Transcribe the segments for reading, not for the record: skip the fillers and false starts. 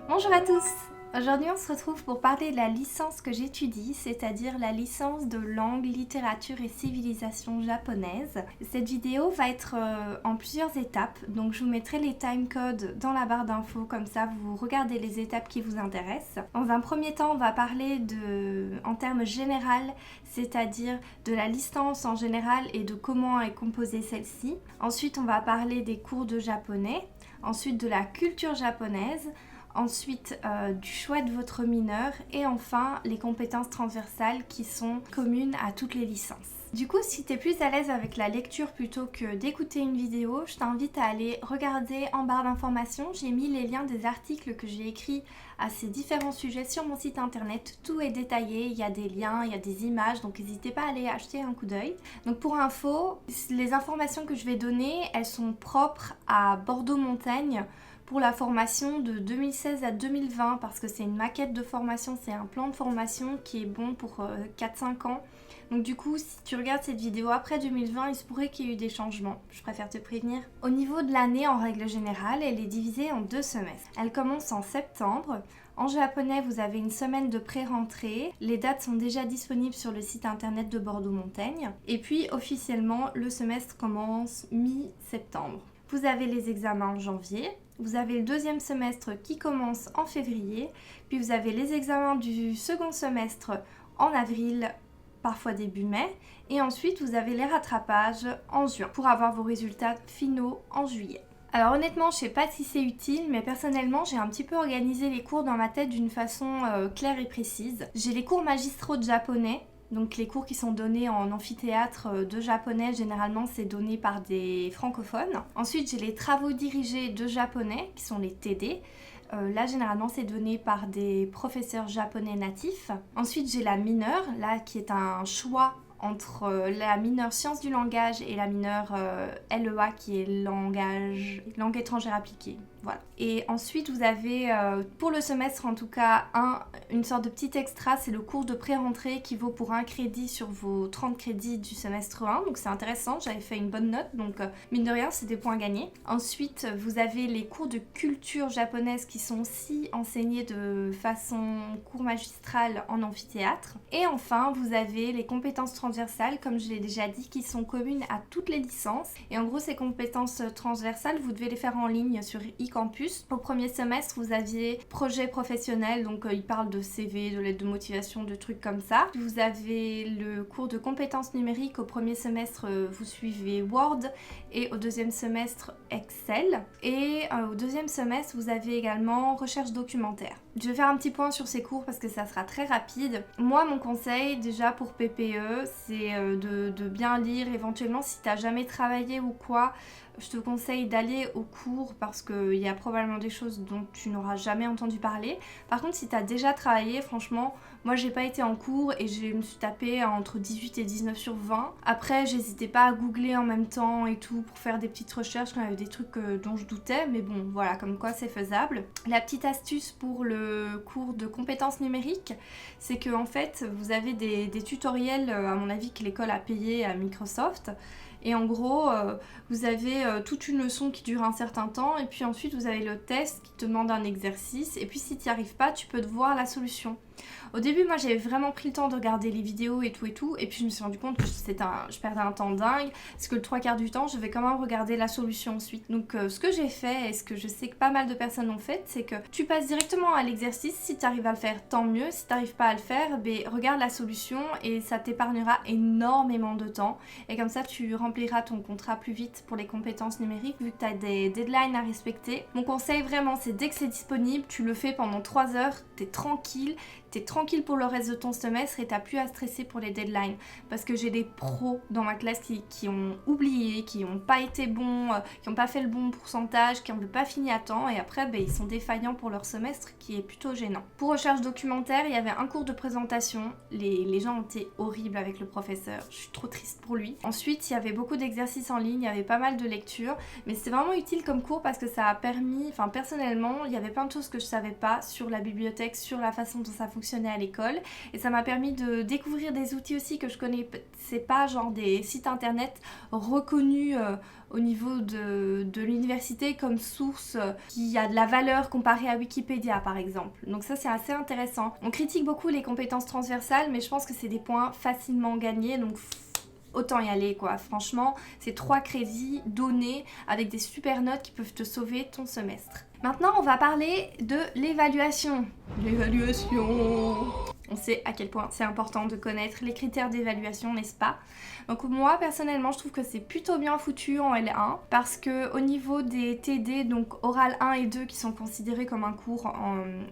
Bonjour à tous! Aujourd'hui on se retrouve pour parler de la licence que j'étudie, c'est-à-dire la licence de langue, littérature et civilisation japonaise. Cette vidéo va être en plusieurs étapes, donc je vous mettrai les timecodes dans la barre d'infos, comme ça vous regardez les étapes qui vous intéressent. Dans un premier temps on va parler en termes général, c'est-à-dire de la licence en général et de comment est composée celle-ci. Ensuite on va parler des cours de japonais, ensuite de la culture japonaise, ensuite du choix de votre mineur et enfin les compétences transversales qui sont communes à toutes les licences. Du coup, si tu es plus à l'aise avec la lecture plutôt que d'écouter une vidéo, je t'invite à aller regarder en barre d'informations. J'ai mis les liens des articles que j'ai écrits à ces différents sujets sur mon site internet. Tout est détaillé, il y a des liens, il y a des images, donc n'hésitez pas à aller acheter un coup d'œil. Donc pour info, les informations que je vais donner, elles sont propres à Bordeaux-Montagne pour la formation de 2016 à 2020 parce que c'est une maquette de formation, c'est un plan de formation qui est bon pour 4-5 ans. Donc du coup, si tu regardes cette vidéo après 2020, il se pourrait qu'il y ait eu des changements. Je préfère te prévenir. Au niveau de l'année, en règle générale, elle est divisée en 2 semestres. Elle commence en septembre. En japonais, vous avez une semaine de pré-rentrée. Les dates sont déjà disponibles sur le site internet de Bordeaux-Montagne. Et puis, officiellement, le semestre commence mi-septembre. Vous avez les examens en janvier. Vous avez le deuxième semestre qui commence en février. Puis vous avez les examens du second semestre en avril, parfois début mai. Et ensuite, vous avez les rattrapages en juin pour avoir vos résultats finaux en juillet. Alors honnêtement, je sais pas si c'est utile, mais personnellement, j'ai un petit peu organisé les cours dans ma tête d'une façon claire et précise. J'ai les cours magistraux de japonais. Donc les cours qui sont donnés en amphithéâtre de japonais, généralement c'est donné par des francophones. Ensuite j'ai les travaux dirigés de japonais, qui sont les TD. Là généralement c'est donné par des professeurs japonais natifs. Ensuite j'ai la mineure, là qui est un choix entre la mineure sciences du langage et la mineure LEA qui est langue étrangère appliquée. Voilà. Et ensuite vous avez pour le semestre en tout cas une sorte de petit extra, c'est le cours de pré-rentrée qui vaut pour 1 crédit sur vos 30 crédits du semestre 1, donc c'est intéressant, j'avais fait une bonne note, donc mine de rien c'est des points gagnés. Ensuite vous avez les cours de culture japonaise qui sont aussi enseignés de façon cours magistrale en amphithéâtre. Et enfin vous avez les compétences transversales, comme je l'ai déjà dit, qui sont communes à toutes les licences. Et en gros ces compétences transversales, vous devez les faire en ligne sur e-campus. Au premier semestre, vous aviez projet professionnel, donc il parle de CV, de lettre de motivation, de trucs comme ça. Vous avez le cours de compétences numériques. Au premier semestre, vous suivez Word et au deuxième semestre, Excel. Et au deuxième semestre, vous avez également recherche documentaire. Je vais faire un petit point sur ces cours parce que ça sera très rapide. Moi, mon conseil déjà pour PPE, c'est de bien lire. Éventuellement, si tu n'as jamais travaillé ou quoi, je te conseille d'aller au cours parce qu'il y a probablement des choses dont tu n'auras jamais entendu parler. Par contre, si tu as déjà travaillé, franchement, moi j'ai pas été en cours et je me suis tapée entre 18 et 19 sur 20. Après, j'hésitais pas à googler en même temps et tout pour faire des petites recherches quand il y avait des trucs dont je doutais. Mais bon, voilà, comme quoi c'est faisable. La petite astuce pour le cours de compétences numériques, c'est que en fait, vous avez des tutoriels, à mon avis, que l'école a payé à Microsoft. Et en gros, vous avez toute une leçon qui dure un certain temps et puis ensuite vous avez le test qui te demande un exercice et puis si tu n'y arrives pas, tu peux te voir la solution. Au début, moi j'avais vraiment pris le temps de regarder les vidéos et tout et puis je me suis rendu compte que je perdais un temps dingue parce que le 3/4 du temps, je vais quand même regarder la solution ensuite. Donc ce que j'ai fait et ce que je sais que pas mal de personnes ont fait, c'est que tu passes directement à l'exercice. Si tu arrives à le faire, tant mieux. Si tu n'arrives pas à le faire, regarde la solution et ça t'épargnera énormément de temps. Et comme ça, tu rempliras ton contrat plus vite pour les compétences numériques vu que tu as des deadlines à respecter. Mon conseil vraiment, c'est dès que c'est disponible, tu le fais pendant 3 heures, t'es tranquille pour le reste de ton semestre et t'as plus à stresser pour les deadlines. Parce que j'ai des pros dans ma classe qui ont oublié, qui n'ont pas été bons, qui n'ont pas fait le bon pourcentage, qui n'ont pas fini à temps et après ils sont défaillants pour leur semestre qui est plutôt gênant. Pour recherche documentaire, il y avait un cours de présentation. Les gens ont été horribles avec le professeur. Je suis trop triste pour lui. Ensuite, il y avait beaucoup d'exercices en ligne, il y avait pas mal de lectures. Mais c'est vraiment utile comme cours parce que ça a permis, personnellement, il y avait plein de choses que je savais pas sur la bibliothèque, sur la façon dont ça fonctionne fonctionnait à l'école. Et ça m'a permis de découvrir des outils aussi que je connaissais pas, genre des sites internet reconnus au niveau de l'université comme source qui a de la valeur comparée à Wikipédia par exemple. Donc ça c'est assez intéressant. On critique beaucoup les compétences transversales, mais je pense que c'est des points facilement gagnés, donc autant y aller quoi. Franchement, c'est 3 crédits donnés avec des super notes qui peuvent te sauver ton semestre. Maintenant, on va parler de l'évaluation. L'évaluation. On sait à quel point c'est important de connaître les critères d'évaluation, n'est-ce pas? Donc moi, personnellement, je trouve que c'est plutôt bien foutu en L1 parce que au niveau des TD, donc oral 1 et 2 qui sont considérés comme un cours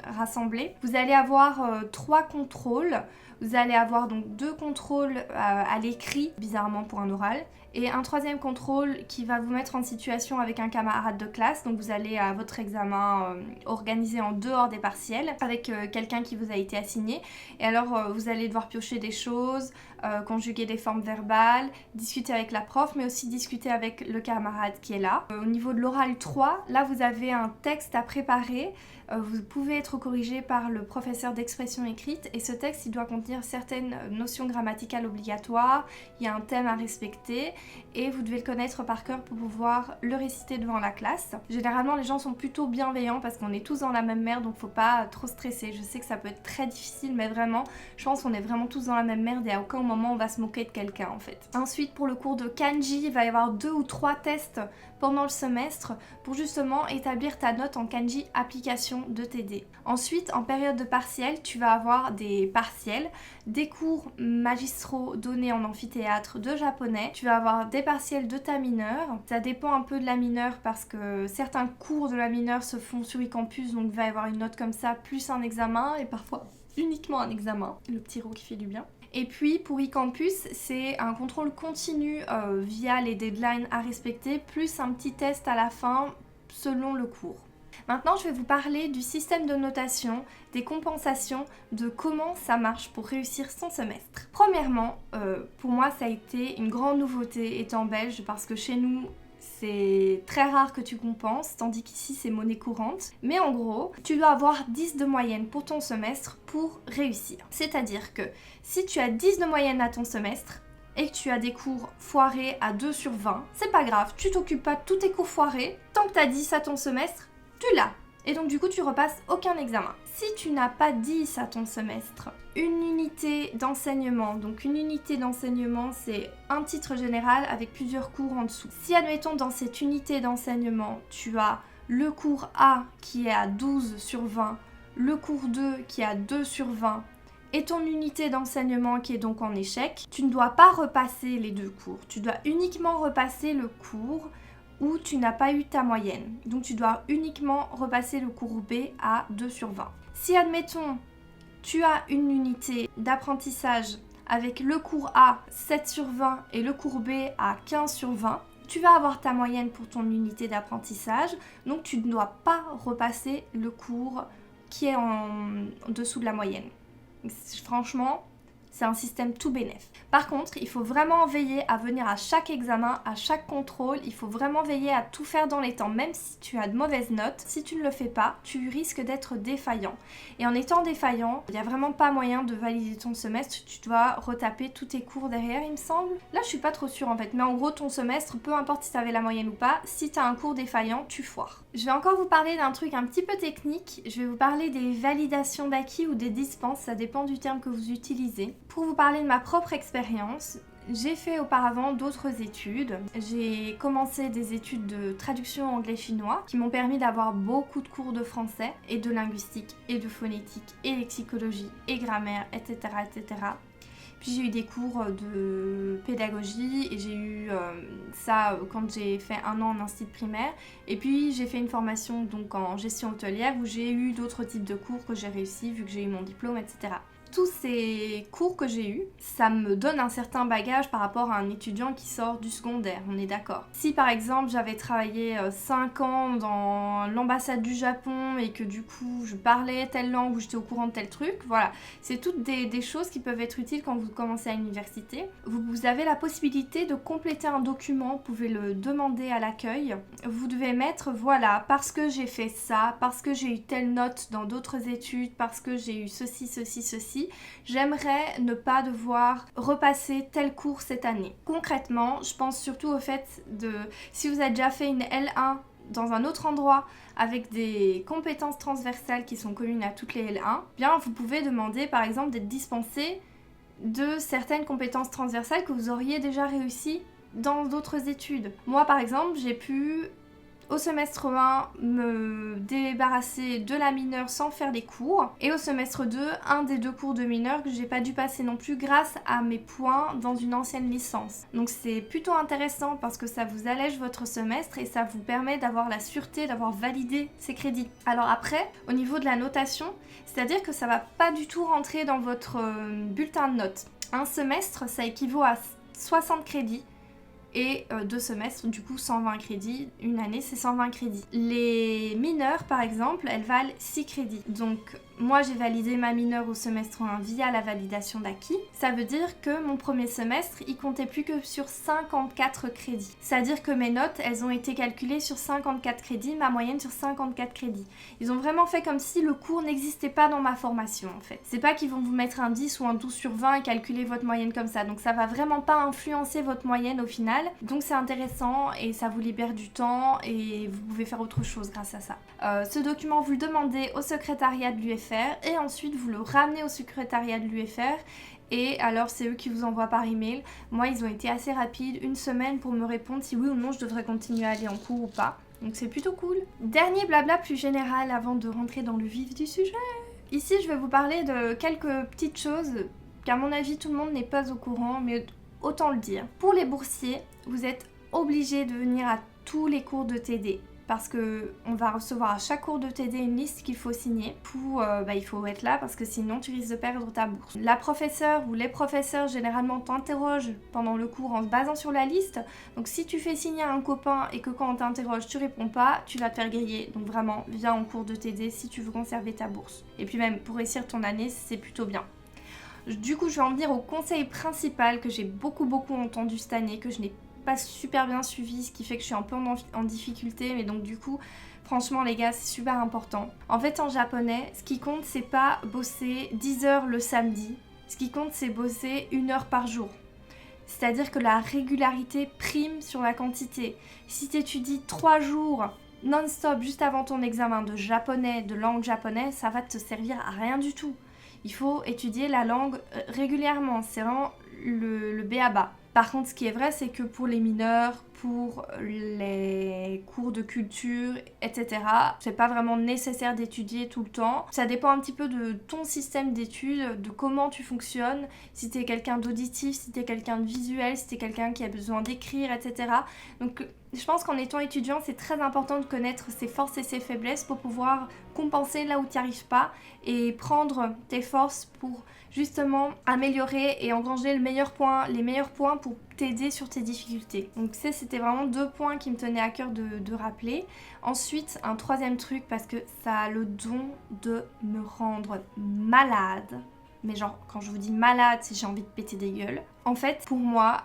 rassemblé, vous allez avoir 3 contrôles. Vous allez avoir donc 2 contrôles à l'écrit, bizarrement pour un oral, et un 3e contrôle qui va vous mettre en situation avec un camarade de classe. Donc vous allez à votre examen organisé en dehors des partiels avec quelqu'un qui vous a été assigné. Et alors vous allez devoir piocher des choses, conjuguer des formes verbales, discuter avec la prof, mais aussi discuter avec le camarade qui est là. Au niveau de l'oral 3, là vous avez un texte à préparer. Vous pouvez être corrigé par le professeur d'expression écrite et ce texte il doit contenir certaines notions grammaticales obligatoires, il y a un thème à respecter et vous devez le connaître par cœur pour pouvoir le réciter devant la classe. Généralement les gens sont plutôt bienveillants parce qu'on est tous dans la même merde, donc faut pas trop stresser. Je sais que ça peut être très difficile mais vraiment je pense qu'on est vraiment tous dans la même merde et à aucun moment on va se moquer de quelqu'un en fait. Ensuite pour le cours de kanji, il va y avoir 2 ou 3 tests pendant le semestre pour justement établir ta note en kanji application de TD. Ensuite, en période de partiel, tu vas avoir des partiels, des cours magistraux donnés en amphithéâtre de japonais, tu vas avoir des partiels de ta mineure. Ça dépend un peu de la mineure parce que certains cours de la mineure se font sur e-campus, donc il va y avoir une note comme ça, plus un examen et parfois uniquement un examen. Le petit rot qui fait du bien. Et puis pour e-campus, c'est un contrôle continu via les deadlines à respecter, plus un petit test à la fin selon le cours. Maintenant, je vais vous parler du système de notation, des compensations, de comment ça marche pour réussir son semestre. Premièrement, pour moi, ça a été une grande nouveauté étant belge parce que chez nous, c'est très rare que tu compenses, tandis qu'ici c'est monnaie courante. Mais en gros, tu dois avoir 10 de moyenne pour ton semestre pour réussir. C'est-à-dire que si tu as 10 de moyenne à ton semestre et que tu as des cours foirés à 2 sur 20, c'est pas grave, tu t'occupes pas de tous tes cours foirés. Tant que tu as 10 à ton semestre, tu l'as. Et donc du coup, tu repasses aucun examen. Si tu n'as pas 10 à ton semestre, une unité d'enseignement. Donc une unité d'enseignement, c'est un titre général avec plusieurs cours en dessous. Si admettons dans cette unité d'enseignement, tu as le cours A qui est à 12 sur 20, le cours 2 qui est à 2 sur 20, et ton unité d'enseignement qui est donc en échec, tu ne dois pas repasser les 2 cours. Tu dois uniquement repasser le cours où tu n'as pas eu ta moyenne. Donc tu dois uniquement repasser le cours B à 2 sur 20. Si admettons, tu as une unité d'apprentissage avec le cours A 7 sur 20 et le cours B à 15 sur 20, tu vas avoir ta moyenne pour ton unité d'apprentissage, donc tu ne dois pas repasser le cours qui est en dessous de la moyenne. Franchement, c'est un système tout bénef. Par contre, il faut vraiment veiller à venir à chaque examen, à chaque contrôle. Il faut vraiment veiller à tout faire dans les temps, même si tu as de mauvaises notes. Si tu ne le fais pas, tu risques d'être défaillant. Et en étant défaillant, il n'y a vraiment pas moyen de valider ton semestre. Tu dois retaper tous tes cours derrière, il me semble. Là, je suis pas trop sûre en fait. Mais en gros, ton semestre, peu importe si tu avais la moyenne ou pas, si tu as un cours défaillant, tu foires. Je vais encore vous parler d'un truc un petit peu technique. Je vais vous parler des validations d'acquis ou des dispenses. Ça dépend du terme que vous utilisez. Pour vous parler de ma propre expérience, j'ai fait auparavant d'autres études. J'ai commencé des études de traduction anglais-chinois qui m'ont permis d'avoir beaucoup de cours de français et de linguistique et de phonétique et lexicologie et grammaire, etc. etc. Puis j'ai eu des cours de pédagogie et j'ai eu ça quand j'ai fait 1 an en institut primaire. Et puis j'ai fait une formation donc en gestion hôtelière où j'ai eu d'autres types de cours que j'ai réussi vu que j'ai eu mon diplôme, etc. tous ces cours que j'ai eus, ça me donne un certain bagage par rapport à un étudiant qui sort du secondaire, on est d'accord. Si par exemple j'avais travaillé 5 ans dans l'ambassade du Japon et que du coup je parlais telle langue ou j'étais au courant de tel truc, voilà, c'est toutes des choses qui peuvent être utiles quand vous commencez à l'université. Vous avez la possibilité de compléter un document, vous pouvez le demander à l'accueil. Vous devez mettre, voilà, parce que j'ai fait ça, parce que j'ai eu telle note dans d'autres études, parce que j'ai eu ceci, j'aimerais ne pas devoir repasser tel cours cette année. Concrètement, je pense surtout au fait de, si vous avez déjà fait une L1 dans un autre endroit avec des compétences transversales qui sont communes à toutes les L1, bien vous pouvez demander par exemple d'être dispensé de certaines compétences transversales que vous auriez déjà réussi dans d'autres études. Moi par exemple, j'ai pu au semestre 1 me débarrasser de la mineure sans faire des cours, et au semestre 2, un des 2 cours de mineure que j'ai pas dû passer non plus grâce à mes points dans une ancienne licence. Donc c'est plutôt intéressant parce que ça vous allège votre semestre et ça vous permet d'avoir la sûreté d'avoir validé ces crédits. Alors après, au niveau de la notation, c'est-à-dire que ça va pas du tout rentrer dans votre bulletin de notes. Un semestre, ça équivaut à 60 crédits. Et 2 semestres, du coup 120 crédits, une année c'est 120 crédits. Les mineures par exemple, elles valent 6 crédits. Donc moi j'ai validé ma mineure au semestre 1 via la validation d'acquis. Ça veut dire que mon premier semestre, il comptait plus que sur 54 crédits. C'est-à-dire que mes notes, elles ont été calculées sur 54 crédits, ma moyenne sur 54 crédits. Ils ont vraiment fait comme si le cours n'existait pas dans ma formation en fait. C'est pas qu'ils vont vous mettre un 10 ou un 12 sur 20 et calculer votre moyenne comme ça. Donc ça va vraiment pas influencer votre moyenne au final. Donc c'est intéressant et ça vous libère du temps et vous pouvez faire autre chose grâce à ça. Ce document, vous le demandez au secrétariat de l'UFR et ensuite vous le ramenez au secrétariat de l'UFR et alors c'est eux qui vous envoient par email. Moi ils ont été assez rapides, 1 semaine pour me répondre si oui ou non je devrais continuer à aller en cours ou pas. Donc c'est plutôt cool. Dernier blabla plus général avant de rentrer dans le vif du sujet. Ici je vais vous parler de quelques petites choses qu'à mon avis tout le monde n'est pas au courant, mais autant le dire. Pour les boursiers, vous êtes obligés de venir à tous les cours de TD parce que on va recevoir à chaque cours de TD une liste qu'il faut signer. Il faut être là parce que sinon tu risques de perdre ta bourse. La professeure ou les professeurs généralement t'interrogent pendant le cours en se basant sur la liste. Donc si tu fais signer à un copain et que quand on t'interroge tu réponds pas, tu vas te faire griller. Donc vraiment, viens en cours de TD si tu veux conserver ta bourse. Et puis même pour réussir ton année, c'est plutôt bien. Du coup, je vais en venir au conseil principal que j'ai beaucoup entendu cette année, que je n'ai pas super bien suivi, ce qui fait que je suis un peu en difficulté, mais donc du coup, franchement les gars, c'est super important. En fait, en japonais, ce qui compte, c'est pas bosser 10 heures le samedi, ce qui compte, c'est bosser 1 heure par jour. C'est-à-dire que la régularité prime sur la quantité. Si tu étudies 3 jours non-stop juste avant ton examen de japonais, de langue japonaise, ça va te servir à rien du tout. Il faut étudier la langue régulièrement, c'est vraiment le b.a.-ba. Par contre, ce qui est vrai, c'est que pour les mineurs, pour les cours de culture, etc., c'est pas vraiment nécessaire d'étudier tout le temps. Ça dépend un petit peu de ton système d'études, de comment tu fonctionnes, si t'es quelqu'un d'auditif, si t'es quelqu'un de visuel, si t'es quelqu'un qui a besoin d'écrire, etc. Donc, je pense qu'en étant étudiant, c'est très important de connaître ses forces et ses faiblesses pour pouvoir compenser là où tu n'y arrives pas et prendre tes forces pour justement améliorer et engranger les meilleurs points pour t'aider sur tes difficultés. Donc c'était vraiment 2 points qui me tenaient à cœur de rappeler. Ensuite, un 3e truc, parce que ça a le don de me rendre malade. Mais genre, quand je vous dis malade, c'est j'ai envie de péter des gueules. En fait, pour moi,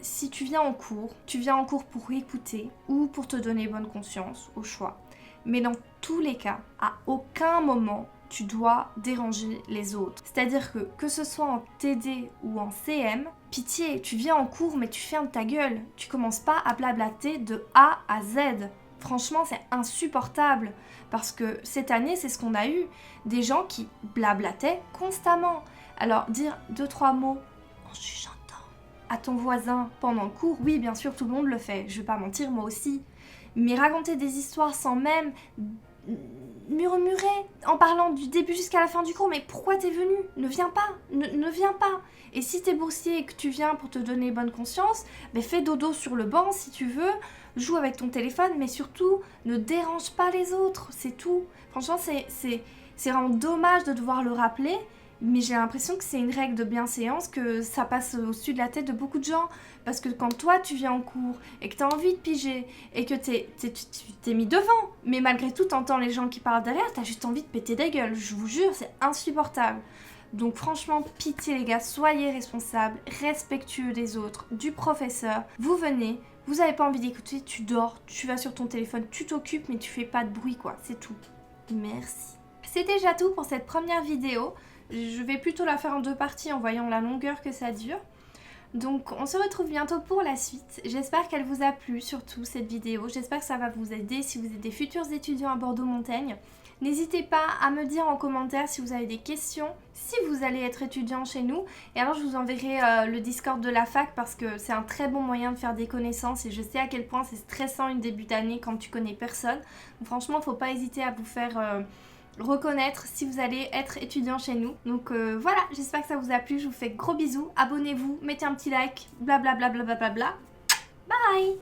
si tu viens en cours pour écouter ou pour te donner bonne conscience, au choix. Mais dans tous les cas, à aucun moment, tu dois déranger les autres. C'est-à-dire que ce soit en TD ou en CM, pitié, tu viens en cours mais tu fermes ta gueule. Tu commences pas à blablater de A à Z. Franchement, c'est insupportable. Parce que cette année, c'est ce qu'on a eu. Des gens qui blablataient constamment. Alors, dire 2-3 mots en chuchotant à ton voisin pendant le cours, oui, bien sûr, tout le monde le fait. Je vais pas mentir, moi aussi. Mais raconter des histoires sans même murmurer en parlant du début jusqu'à la fin du cours, mais pourquoi t'es venu ? Ne viens pas, ne viens pas. Et si t'es boursier et que tu viens pour te donner bonne conscience, fais dodo sur le banc si tu veux, joue avec ton téléphone, mais surtout ne dérange pas les autres, c'est tout. Franchement, c'est vraiment dommage de devoir le rappeler, Mais j'ai l'impression que c'est une règle de bienséance, que ça passe au-dessus de la tête de beaucoup de gens. Parce que quand toi tu viens en cours et que t'as envie de piger et que tu t'es mis devant, mais malgré tout t'entends les gens qui parlent derrière, t'as juste envie de péter des gueules. Je vous jure, c'est insupportable. Donc franchement, pitié les gars, soyez responsables, respectueux des autres, du professeur. Vous venez, vous avez pas envie d'écouter, tu dors, tu vas sur ton téléphone, tu t'occupes, mais tu fais pas de bruit quoi, c'est tout. Merci. C'est déjà tout pour cette première vidéo. Je vais plutôt la faire en 2 parties en voyant la longueur que ça dure. Donc on se retrouve bientôt pour la suite. J'espère qu'elle vous a plu, surtout cette vidéo. J'espère que ça va vous aider si vous êtes des futurs étudiants à Bordeaux-Montaigne. N'hésitez pas à me dire en commentaire si vous avez des questions, si vous allez être étudiant chez nous. Et alors je vous enverrai le Discord de la fac parce que c'est un très bon moyen de faire des connaissances. Et je sais à quel point c'est stressant une début d'année quand tu connais personne. Donc, franchement, faut pas hésiter à vous faire reconnaître si vous allez être étudiant chez nous. Donc voilà, j'espère que ça vous a plu. Je vous fais gros bisous. Abonnez-vous, mettez un petit like, blablabla. Bye!